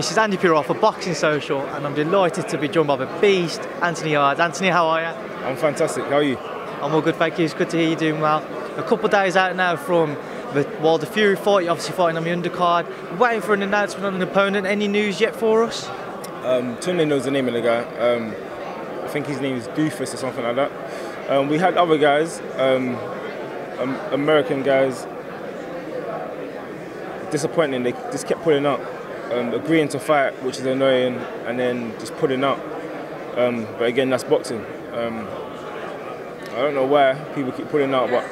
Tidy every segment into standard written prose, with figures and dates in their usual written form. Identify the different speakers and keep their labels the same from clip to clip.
Speaker 1: This is Andy Purewal for Boxing Social, and I'm delighted to be joined by the beast, Anthony Yarde. Anthony, how are you?
Speaker 2: I'm fantastic. How are you?
Speaker 1: I'm all good, thank you. It's good to hear you doing well. A couple of days out now from the Wilder Fury fight, you're obviously fighting on the undercard. Waiting for an announcement on an opponent. Any news yet for us?
Speaker 2: Tunde knows the name of the guy. I think his name is Doofus or something like that. We had other guys, American guys. Disappointing. They just kept pulling out. Agreeing to fight, which is annoying, and then just pulling out. But again, that's boxing. I don't know why people keep pulling out, but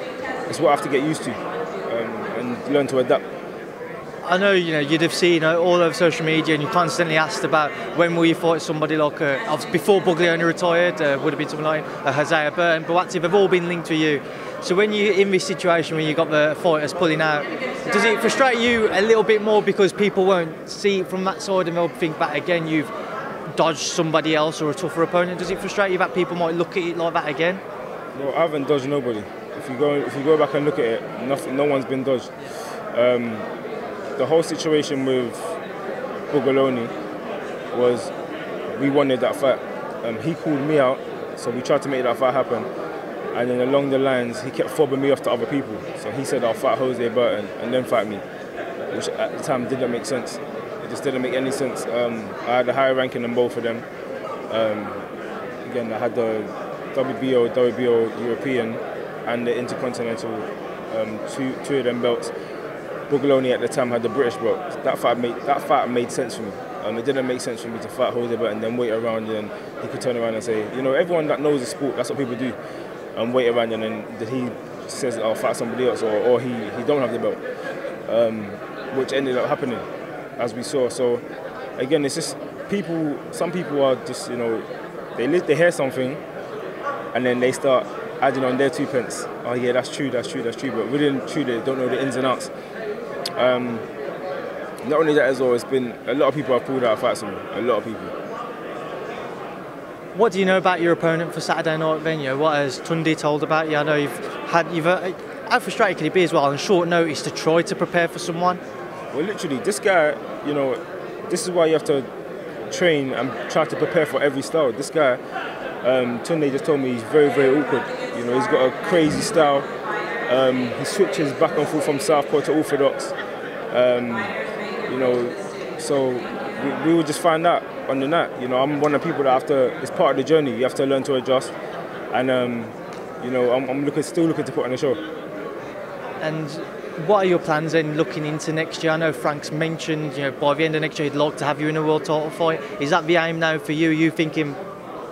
Speaker 2: it's what I have to get used to and learn to adapt.
Speaker 1: I know, you'd have seen all over social media, and you constantly asked about when will you fight somebody like before Buglioni retired, would have been someone like Hosea Burton, but they've all been linked to you. So when you're in this situation where you got the fighters pulling out, does it frustrate you a little bit more because people won't see it from that side and they'll think that again you've dodged somebody else or a tougher opponent? Does it frustrate you that people might look at it like that again?
Speaker 2: No, I haven't dodged nobody. If you go back and look at it, no one's been dodged. The whole situation with Buglioni was we wanted that fight. He called me out, so we tried to make that fight happen. And then along the lines, he kept fobbing me off to other people. So he said, I'll fight Jose Burton and then fight me, which at the time didn't make sense. It just didn't make any sense. I had a higher ranking than both of them. Again, I had the WBO European and the Intercontinental, two of them belts. Buglioni at the time had the British belt. That fight made sense for me. It didn't make sense for me to fight Jose Burton and then wait around and he could turn around and say, everyone that knows the sport, that's what people do. And wait around and then he says I'll fight somebody else or he don't have the belt, which ended up happening as we saw. So again, it's just some people are just they hear something and then they start adding on their 2 pence. Oh yeah, that's true, but within true they don't know the ins and outs. Not only that as well, it's been a lot of people have pulled out fights with me, a lot of people.
Speaker 1: What do you know about your opponent for Saturday night venue? What has Tunde told about you? I know how frustrated can it be as well on short notice to try to prepare for someone?
Speaker 2: Well, literally, this guy, this is why you have to train and try to prepare for every style. This guy, Tunde just told me he's very, very awkward. He's got a crazy style. He switches back and forth from southpaw to orthodox. So we will just find out on the night. I'm one of the people that it's part of the journey. You have to learn to adjust, and I'm still looking to put on a show.
Speaker 1: And what are your plans then looking into next year? I know Frank's mentioned, by the end of next year he'd like to have you in a world title fight. Is that the aim now for you? Are you thinking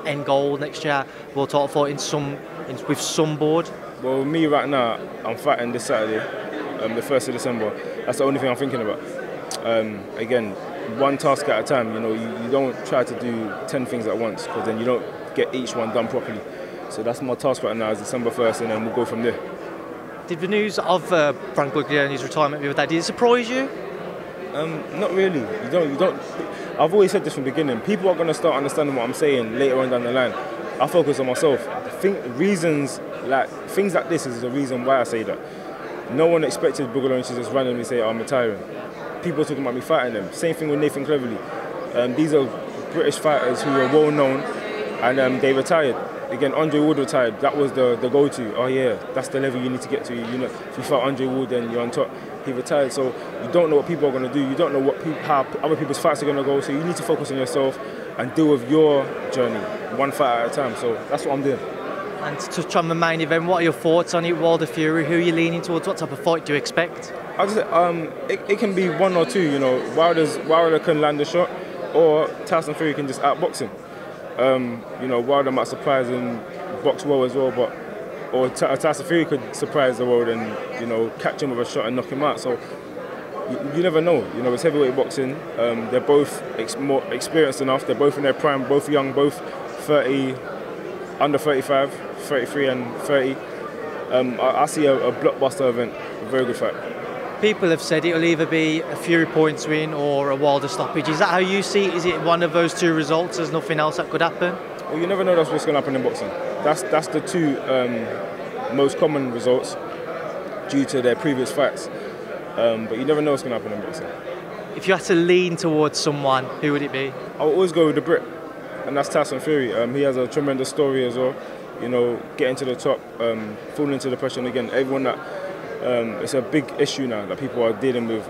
Speaker 1: end goal next year, world title fight with some board? Well,
Speaker 2: me right now, I'm fighting this Saturday, the 1st of December. That's the only thing I'm thinking about. Again, one task at a time. You don't try to do 10 things at once because then you don't get each one done properly. So that's my task right now, is December 1st, and then we'll go from there.
Speaker 1: Did the news of Frank Buglioni's retirement the other day, did it surprise you?
Speaker 2: Not really. You don't. I've always said this from the beginning. People are going to start understanding what I'm saying later on down the line. I focus on myself. Things like this is the reason why I say that. No one expected Buglioni to just randomly say, I'm retiring. People are talking about me fighting them. Same thing with Nathan Cleverly. These are British fighters who are well known, and they retired. Again, Andre Ward retired. That was the go-to. Oh yeah, that's the level you need to get to. If you fight Andre Ward, then you're on top. He retired, so you don't know what people are going to do. You don't know how other people's fights are going to go. So you need to focus on yourself and deal with your journey, one fight at a time. So that's what I'm doing.
Speaker 1: And to touch on the main event, what are your thoughts on it, Wilder Fury? Who are you leaning towards? What type of fight do you expect?
Speaker 2: I just it can be one or two. Wilder can land a shot, or Tyson Fury can just outbox him. Wilder might surprise and box well as well, or Tyson Fury could surprise the world and catch him with a shot and knock him out. So you never know. It's heavyweight boxing. They're both more experienced enough. They're both in their prime, both young, both 30, under 35, 33 and 30. I see a blockbuster event, a very good fight.
Speaker 1: People have said it'll either be a Fury points win or a Wilder stoppage. Is that how you see it? Is it one of those two results? There's nothing else that could happen?
Speaker 2: Well, you never know what's going to happen in boxing. That's the two most common results due to their previous fights. But you never know what's going to happen in boxing.
Speaker 1: if you had to lean towards someone, who would it be?
Speaker 2: I would always go with the Brit, and that's Tyson Fury. He has a tremendous story as well. You know, getting to the top, falling into depression again. Everyone that it's a big issue now that people are dealing with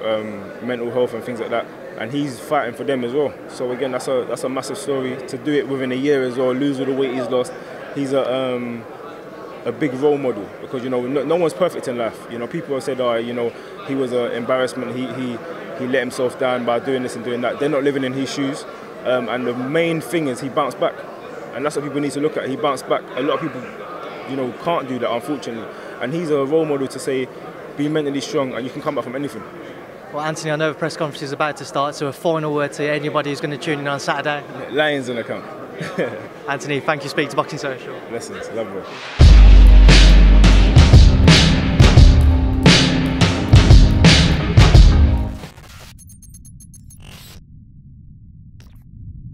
Speaker 2: mental health and things like that, and he's fighting for them as well. So again, that's a massive story. To do it within a year as well, lose all the weight he's lost. He's a big role model, because you know no one's perfect in life. You know, people have said, oh, you know, he was an embarrassment. He let himself down by doing this and doing that. They're not living in his shoes, and the main thing is he bounced back. And that's what people need to look at. He bounced back. A lot of people, you know, can't do that, unfortunately. And he's a role model to say, be mentally strong and you can come back from anything.
Speaker 1: Well, Anthony, I know the press conference is about to start, so a final word to anybody who's going to tune in on Saturday.
Speaker 2: Lions in the camp.
Speaker 1: Anthony, thank you for speaking to Boxing Social.
Speaker 2: Lessons, love, bro.